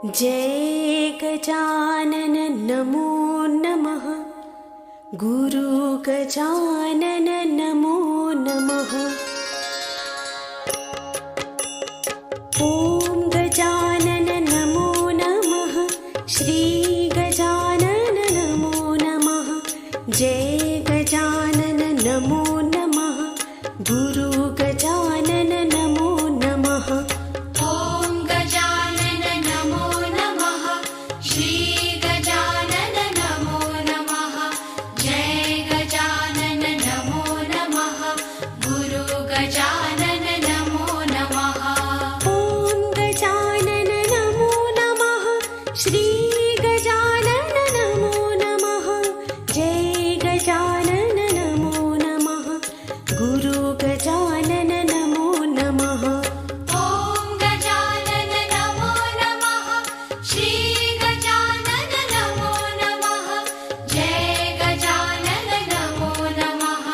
जय गजानन नमो नमः। गुरु गजानन नमो नमः। ॐ गजानन नमो नमः। श्री गजानन नमो नमः। जय गजानन नमो नमः। गुरु गजानन नमो नमः। ॐ गजानन नमो नमः। श्री गजानन नमो नमः। जय गजानन नमो नमः। गुरु गजानन नमो नमः। ॐ गजानन नमो नमः। श्री गजानन नमो नमः। जय गजानन नमो नमः। गुरु गजानन नमो नमः। ॐ गजानन नमो नमः। श्री गजानन नमो नमः। जय गजानन नमो नमः।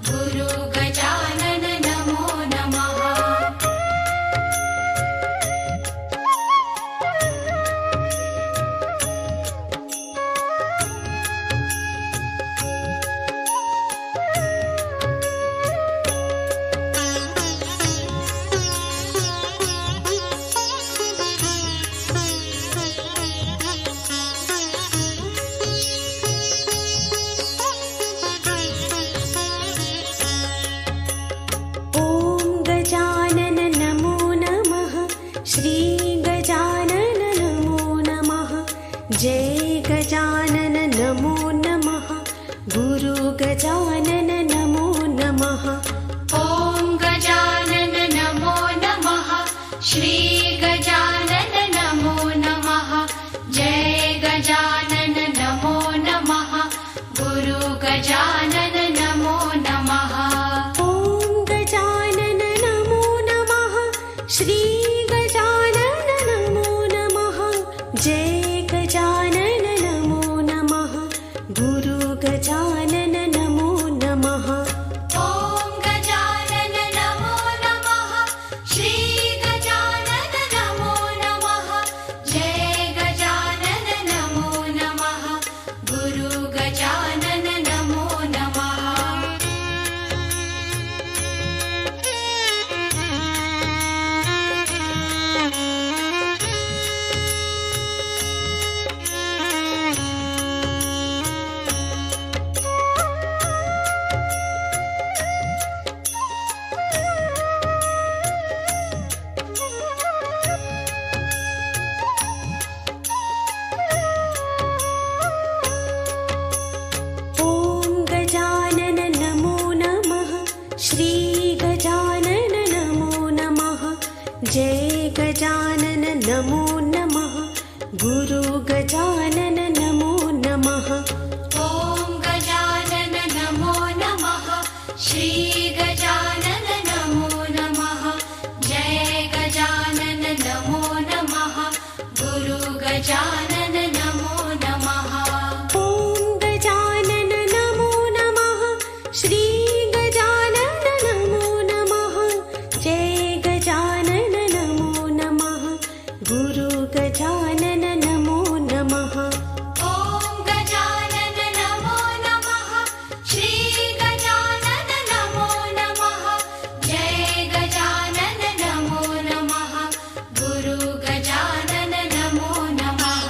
गुरु गजानन नमो नमः। ॐ गजानन नमो नमः। श्री गजानन नमो नमः। जय गजानन नमो नमः। गुरु गजानन नमो नमः। ॐ गजानन नमो नमः। श्री गजानन नमो नमः। जय गजानन नमो नमः। गुरु गजानन नमो नमः। ॐ गजानन नमो नमः। श्री गजानन नमो नमः। जय गजानन नमो नमः। गुरु गजानन नमो नमः। ॐ गजानन नमो नमः। श्री गजानन नमो नमः। जय गजानन नमो नमः। गुरु गजानन नमो नमः। ॐ गजानन नमो नमः। श्री गजानन नमो नमः। जय गजानन नमो नमः। गुरु गजानन नमो नमः। ॐ गजानन नमो नमः। श्री गजानन नमो नमः। जय गजानन नमो नमः। गुरु गजानन नमो नमः। ॐ गजानन नमो नमः। श्री गजानन नमो नमः। जय गजानन नमो नमः। गुरु गजानन नमो नमः। ॐ गजानन नमो नमः। श्री गजानन नमो नमः। जय गजानन नमो नमः। गुरु गजानन नमो नमः।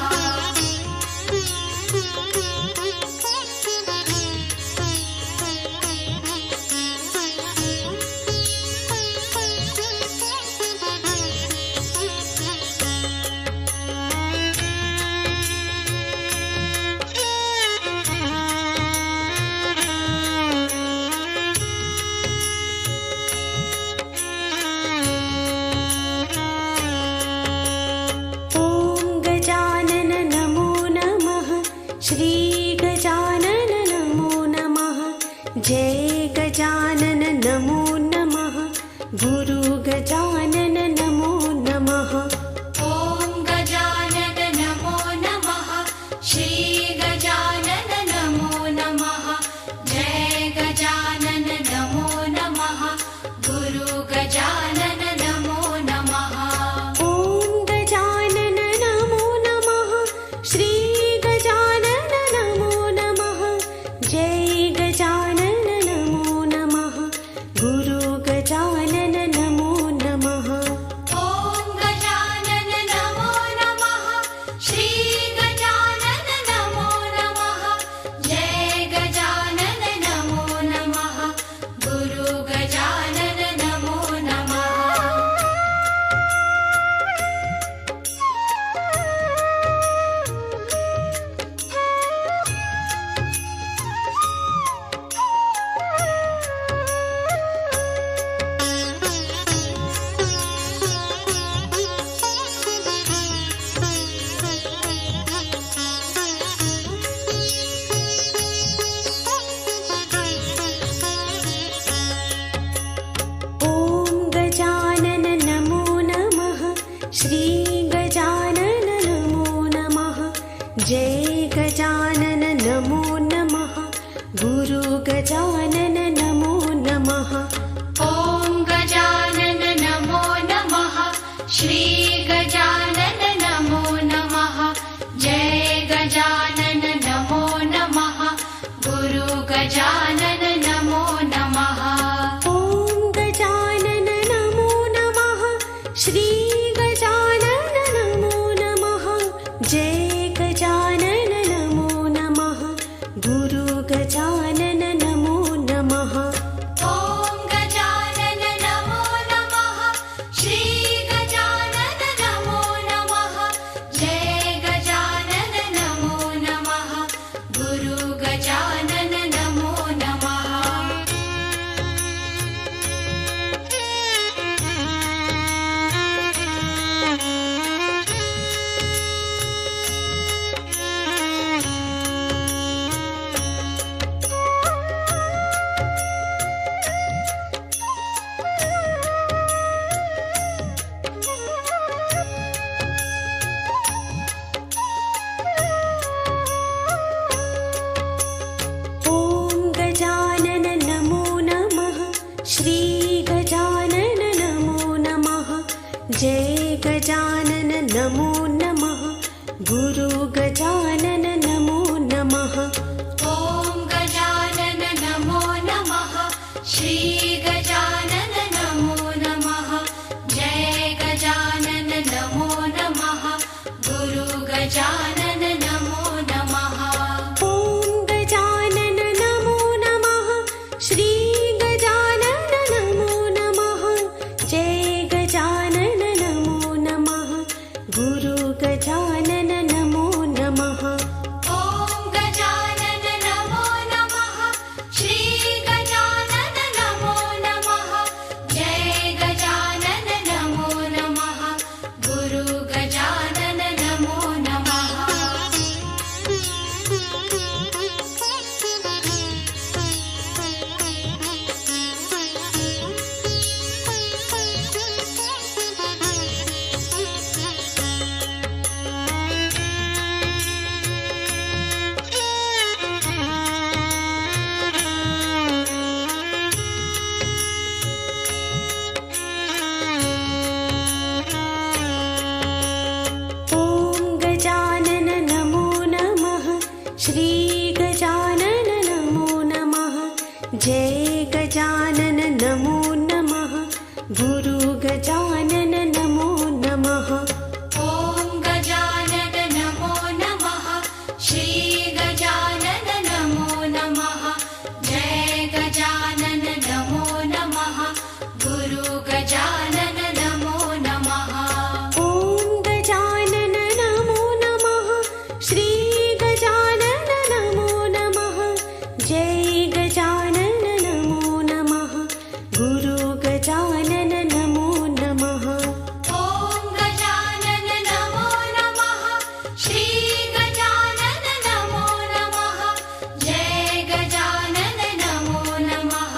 गजानन नमो नमः। ॐ गजानन नमो नमः। श्री गजानन नमो नमः। जय गजानन नमो नमः। गुरु गजानन नमो नमः। ॐ गजानन नमो नमः। श्री गजानन नमो नमः। जय गजानन नमो नमः। गुरु गजानन नमो नमः। ॐ गजानन नमो नमः। श्री गजानन नमो नमः। जय गजानन नमो नमः। गुरु गजानन नमो नमः। ॐ गजानन नमो नमः। श्री गजानन नमो नमः। जय गजानन नमो नमः। गुरु गजानन नमो नमः। ॐ गजानन नमो नमः। श्री गजानन नमो नमः। जय गजानन नमो नमः। गुरु गजानन नमो नमः। ॐ गजानन नमो नमः। श्री गजानन नमो नमः। जय गजानन नमो नमः। गुरु गजानन नमो नमः। ॐ गजानन नमो नमः। श्री गजानन नमो नमः। जय गजानन नमो नमः। गुरु गजानन नमो नमः। ॐ गजानन नमो नमः। श्री गजानन नमो नमः। जय गजानन नमो नमः। गुरु गजानन नमो नमः। ॐ गजानन नमो नमः। श्री गजानन नमो नमः। जय गजानन नमो नमः। गुरु गजानन नमो नमः। ॐ गजानन नमो नमः। श्री गजानन नमो नमः। जय गजानन नमो नमः। गुरु गजानन नमो नमः। ॐ गजानन नमो नमः। श्री गजानन नमो नमः। जय गजानन नमो नमः।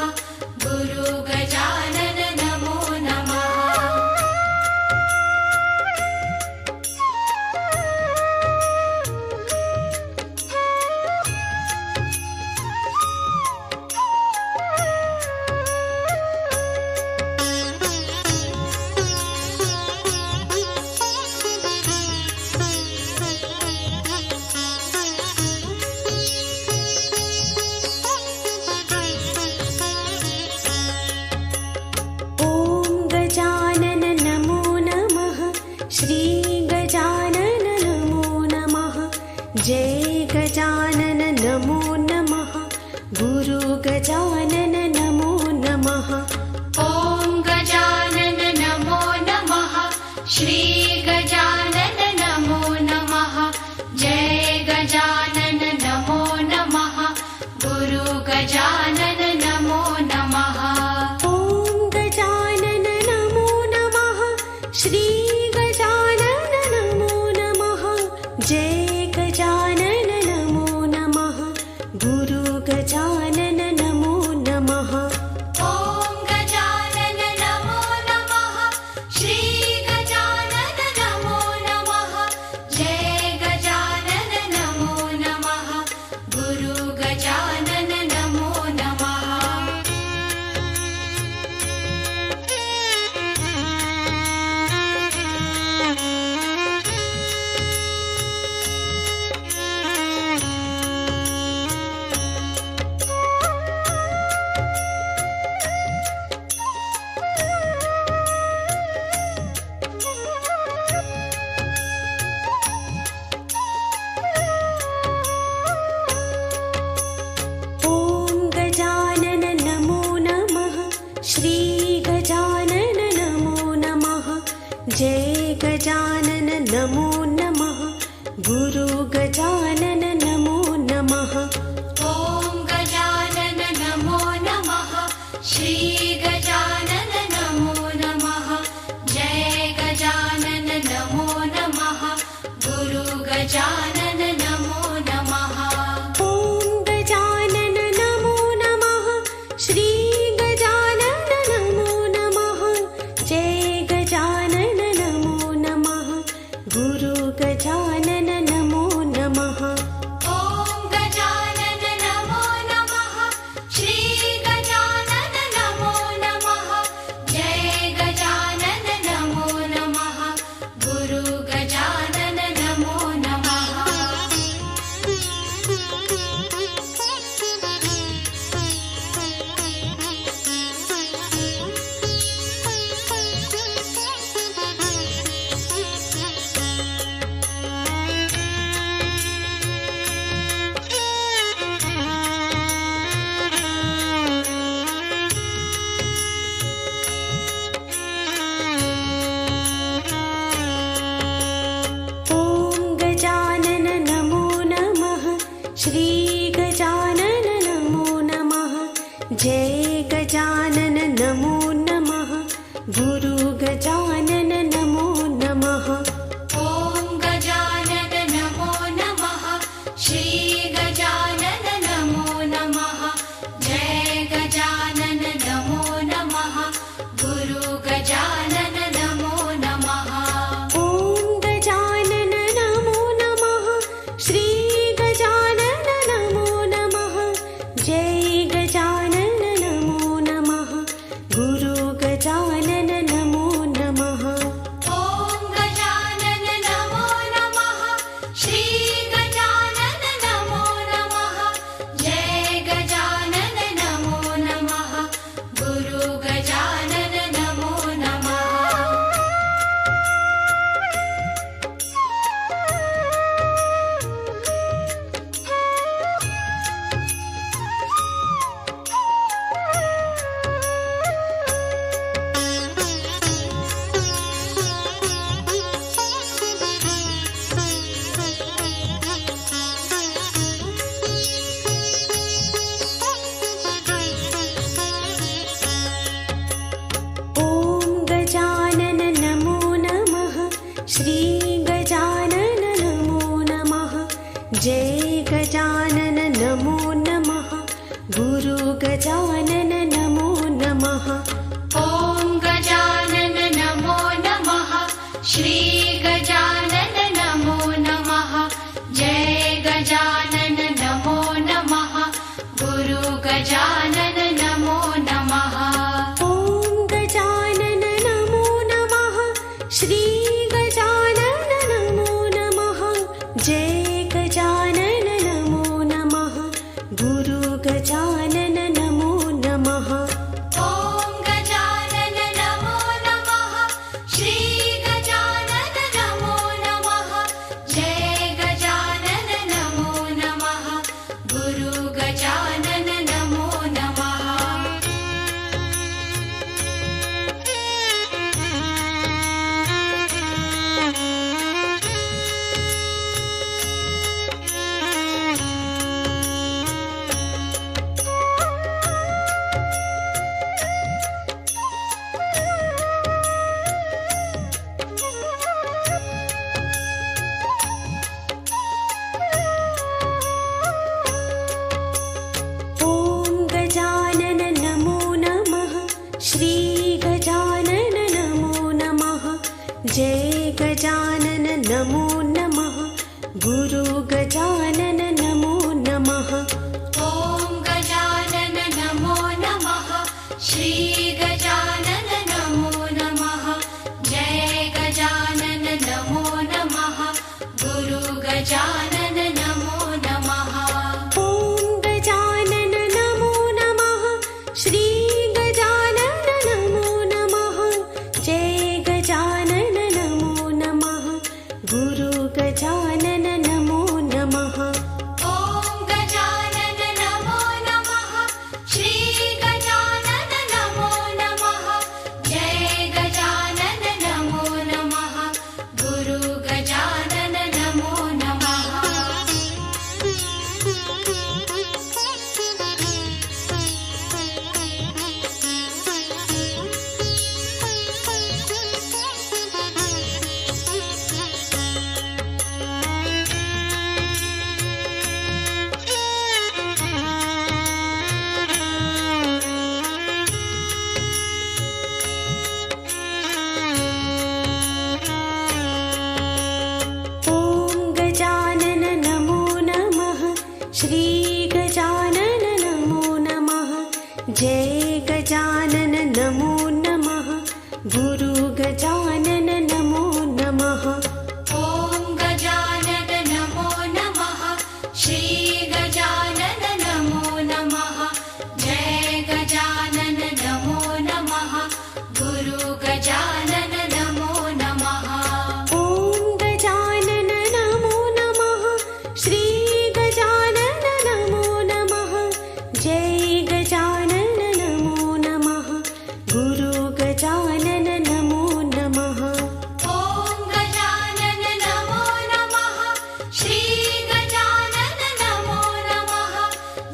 गुरु गजानन नमो नमः। ॐ गजानन नमो नमः। श्री गजानन नमो नमः। जय गजानन नमो नमः। गुरु गजानन नमो नमः। ॐ गजानन नमो नमः। श्री गजानन नमो नमः। जय गजानन नमो नमः। गुरु गजानन नमो नमः। ॐ गजानन नमो नमः। श्री गजानन नमो नमः। जय गजानन नमो नमः। गुरु गजानन नमो नमः। नमो नमः गुरु गजानन नमो नमः ॐ गजानन नमो नमः श्री गजानन नमो नमः जय गजानन नमो नमः गुरु गजानन नमो नमः ॐ गजानन नमो नमः श्री गजानन नमो नमः जय गजानन नमो नमः गुरु गजानन नमो नमः ॐ गजानन नमो नमः श्री गजानन नमो नमः जय गजानन नमो नमः गुरु गजानन नमो नमः ॐ गजानन नमो नमः श्री गजानन नमो नमः जय गजानन नमो नमः गुरु गजानन नमो नमः ॐ गजानन नमो नमः श्री गजानन नमो नमः जय गजानन नमो नमः गुरु गजानन नमो नमः ॐ गजानन नमो नमः श्री गजानन नमो नमः जय गजानन नमो नमः गुरु गजानन नमो नमः ॐ गजानन नमो नमः श्री गजानन नमो नमः जय गजानन नमो नमः गुरु गजानन नमो नमः ॐ गजानन नमो नमः श्री गजानन नमो नमः जय गजानन नमो नमः गुरु गजानन नमो नमः ॐ गजानन नमो नमः श्री गजानन नमो नमः जय गजानन नमो नमः गुरु गजानन नमो नमः ॐ गजानन नमो नमः श्री गजानन नमो नमः जय गजानन नमो नमः गुरु गजानन नमो नमः ॐ गजानन नमो नमः श्री गजानन नमो नमः जय गजानन नमो नमः गुरु गजानन नमो नमः ॐ गजानन नमो नमः श्री गजानन नमो नमः जय गजानन नमो नमः गुरु गजानन नमो नमः ॐ गजानन नमो नमः श्री गजानन नमो नमः जय गजानन नमो नमः गुरु गजानन नमो नमः ॐ गजानन नमो नमः श्री गजानन नमो नमः जय गजानन नमो नमः गुरु गजानन नमो नमः ॐ गजानन नमो नमः श्री गजानन नमो नमः जय गजानन नमो नमः गुरु गजानन श्री गजानन नमो नमः जय गजानन नमो नमः गुरु गजानन नमो नमः ॐ गजानन नमो नमः श्री गजानन नमो नमः जय गजानन नमो नमः गुरु गजानन नमो नमः ॐ गजानन नमो नमः श्री गजानन नमो नमः जय गजानन नमो नमः गुरु गजानन नमो नमः ॐ गजानन नमो नमः श्री गजानन नमो नमः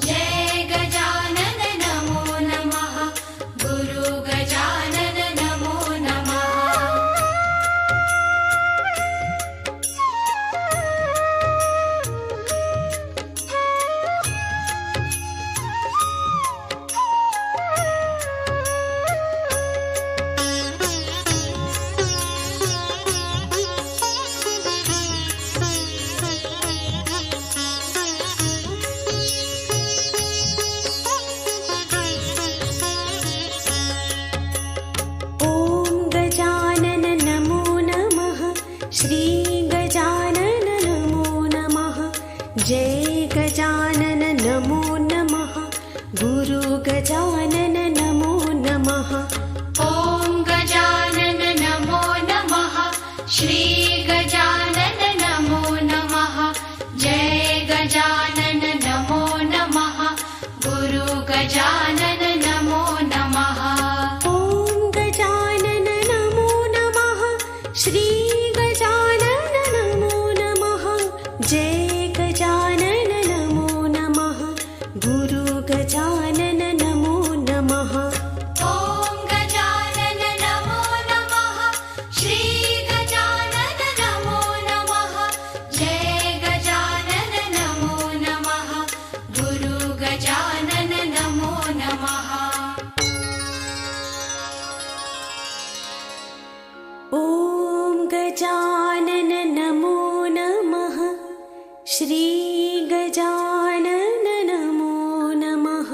जय गजानन नमो नमः गुरु गजानन नमो नमः ॐ गजानन नमो नमः श्री गजानन नमो नमः जय गजानन नमो नमः गुरु गजानन नमो नमः ॐ गजानन नमो नमः श्री गजानन नमो नमः जय गजानन नमो नमः गुरु गजानन नमो नमः ॐ गजानन नमो नमः श्री गजानन नमो नमः जय गजानन नमो नमः गुरु गजानन नमो नमः ॐ गजानन नमो नमः श्री गजानन नमो नमः जय गजानन नमो नमः गुरु गजानन नमो नमः ॐ गजानन नमो नमः श्री गजानन नमो नमः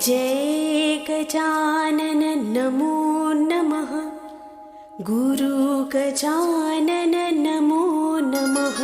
जय गजानन नमो नमः गुरु गजानन नमो नमः